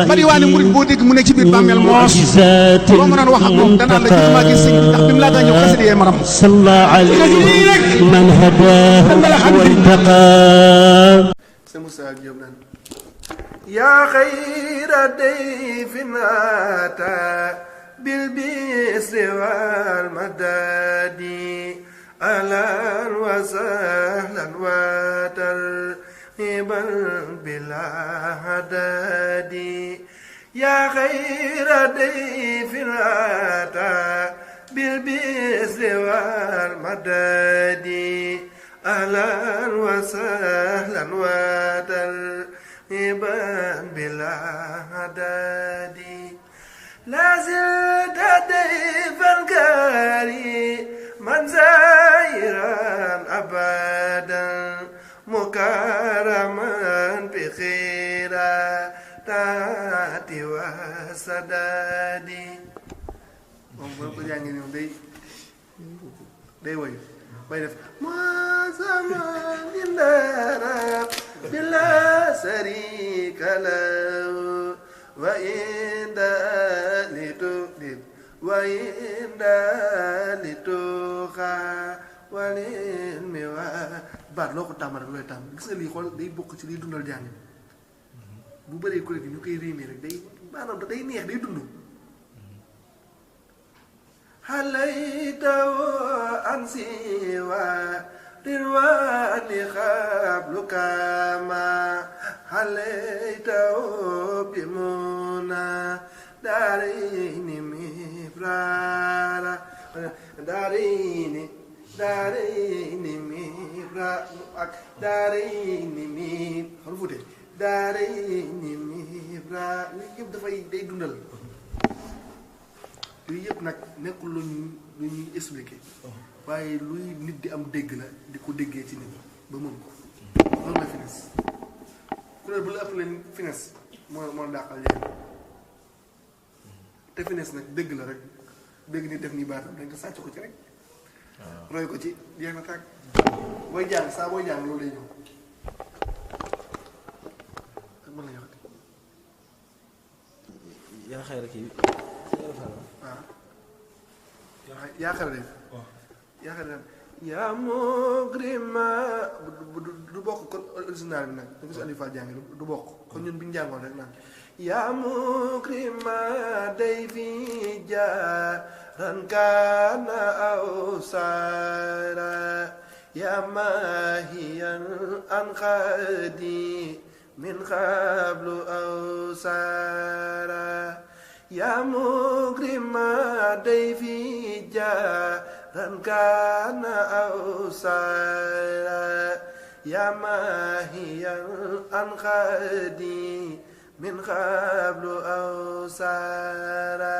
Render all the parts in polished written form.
bari waa ne murid boo dégg mu ne ci biir bàmmeel moos boo mënoon wax ak moom danaan la gis maa gis sëñ bi ndax bi mu laataa ñëw xasida yee maram صلى عليه من هداه وانتقى. sëñ Moussa Diop naan yaa xayra dayfin ataa bil bisri wal madadi ahlan wa sahlan wa tarhiban bila hadadi yaa xayra dayfin ataa bil bisri wal madadi ahlan wa sahlan wa tarhiban bila hadadi la zilta dayfan kariman zairan abadan mukaraman bi khairatati wa sadadi moom boo ko jàngee ñoom day woy bay def masaman indara bila sarika lahu wa inda litudib wa inda lituxa walilmi wa baat loo ko tàmm rek looy tàmm gis nga lii xool day bokk ci liy dundal jàng bu bëree kuréel gi ñu koy réemé rek day maanaam day neex day dund حليته عن سوى رضوان قبلك ما حليته بمنى دارين مفرارا دارين مفرارا دارين مفرارا دارين مفرارا yëpp dafay day dundal yooyu yëpp nag nekkul lu ñuy expliquer waaye luy nit di am dégg la di ko déggee ci nit ba mën ko loolu la finesse kuréel bu la ëpp leen finesse moo dàqal leen te finesse nag dégg la rek dégg ni def nii baatam dañ ko sàcc ko ci rek roy ko ci jeex na tàgg booy jàng saa booy jàng loolu lay ñëw ak mën la yoxati yaa xayra kii yaakaar nañ yaa mugrima du bokk kon original bi nag da ko si Aliou Fall jàngi du bokk kon ñun bi ñu jàngoon rek naan yaa mugrima day fi jaaran kaana aw saara yaa maahiyan an xaadi min xablu aw saara yaa mugrima day fi jaaran kaana aw saara yaa maahiyan an xaadi min qablu aw saara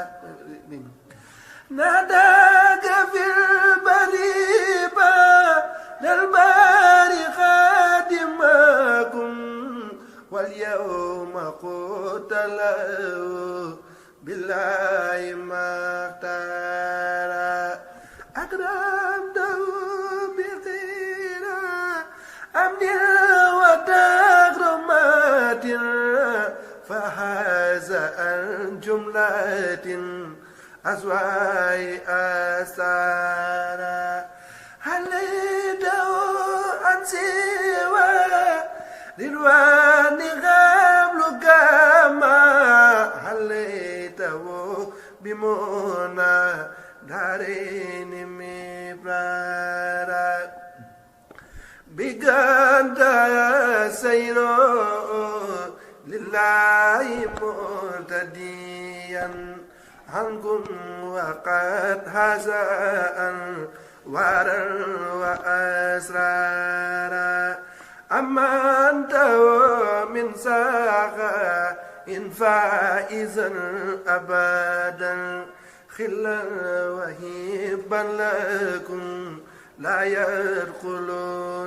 naadaaka fil bariba dal bari xaadimakum wal yawma qutalaw billahi maxtaara akramtahu bi xira amnin wa takrumatin fa haza an jumlatin aswaay asara halaytahu an siwa ridwani qablu kama halaytahu bimuna darini mibrara biganda sayro lillahi murtadiyan عنكم وقد هزأن ورا وأسرارا أما أنت من ساقا إن فائزا أبدا خلا وهبا لكم لا يدخل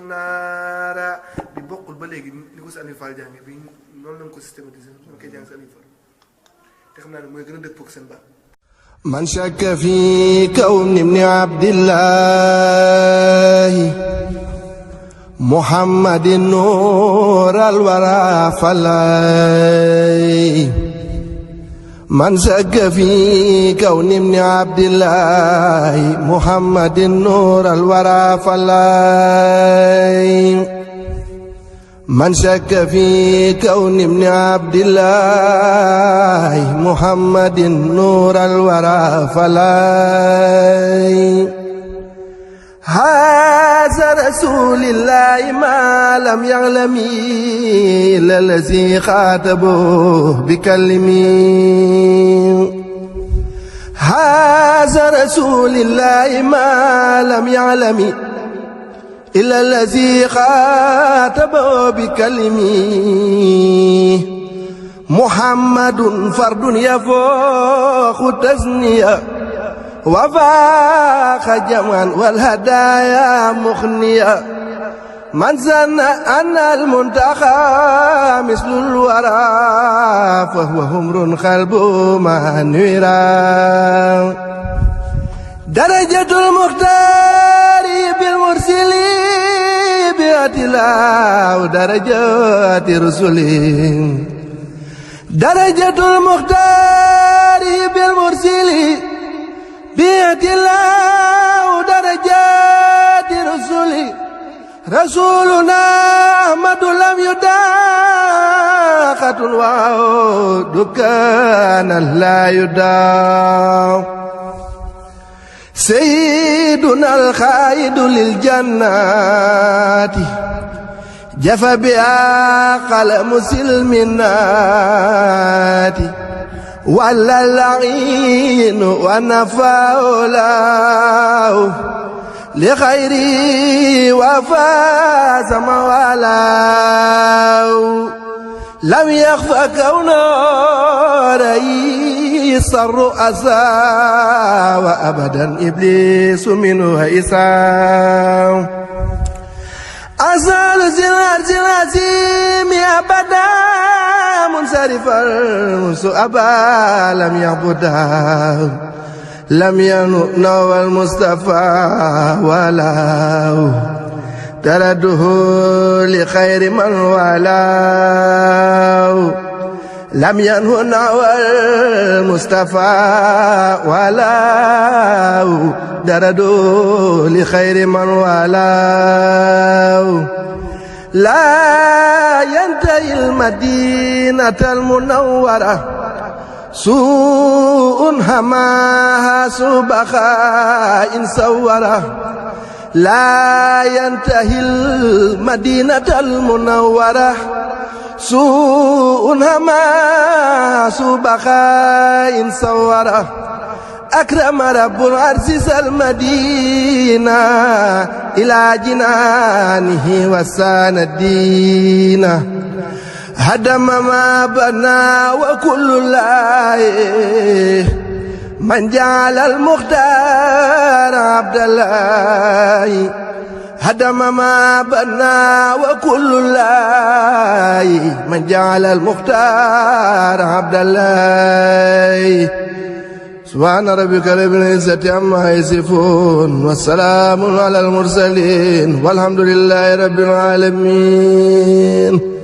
نارا di bokkul ba léegi ni ko si Aliou Fall jànge bi noonu lañ ko systématiser ñu koy jàng si Aliou Fall te xam naa ne mooy gën a dëppoo ak seen baax من شك في كون ابن عبد الله محمد نور الورى فلاي من شك في كون ابن عبد الله محمد نور الورى فلاي من شك في كون ابن عبد الله محمد نور الورى فلاي هذا رسول الله ما لم يعلم إلا الذي خاطبه بكلمه هذا رسول الله ما لم يعلم إلا الذي خاطبه بكلمه محمد فرد يفوق تزنيه وفاق جمعا والهدايا مخنية من ظن أن المنتخى مثل الورى فهو همر قلبه منيرا درجة المختار بالمرسلين بأتلا ودرجات رسله درجة المختار بالمرسلين بيد الله درجات رسله رسولنا أحمد لم يدع خط دكانا لا يدع سيدنا الخالد للجنات جف بها قلم سلمنات ولا اللعين ونفاه له لخيري وفاز موالاه لم يخف كونه رئيس الرؤساء وأبدا إبليس منه هيسا أزال زلال زلازيم أبدا منصرفا أبا لم يعبده لم ينوى المصطفى ولا ترده لخير من والاه لم ينه نوى المصطفى ولا درده لخير من والاه لا ينتهي المدينة المنورة سوء هماها سبخاء سورة لا ينتهي المدينة المنورة سوء هماها سبخاء سورة أكرم رب العرش المدينة إلى جنانه وسان الدين هدم ما بنى وكل الله من جعل المختار عبد الله هدم ما بنى وكل الله من جعل المختار عبد الله سبحان ربك رب العزة عما يصفون والسلام على المرسلين والحمد لله رب العالمين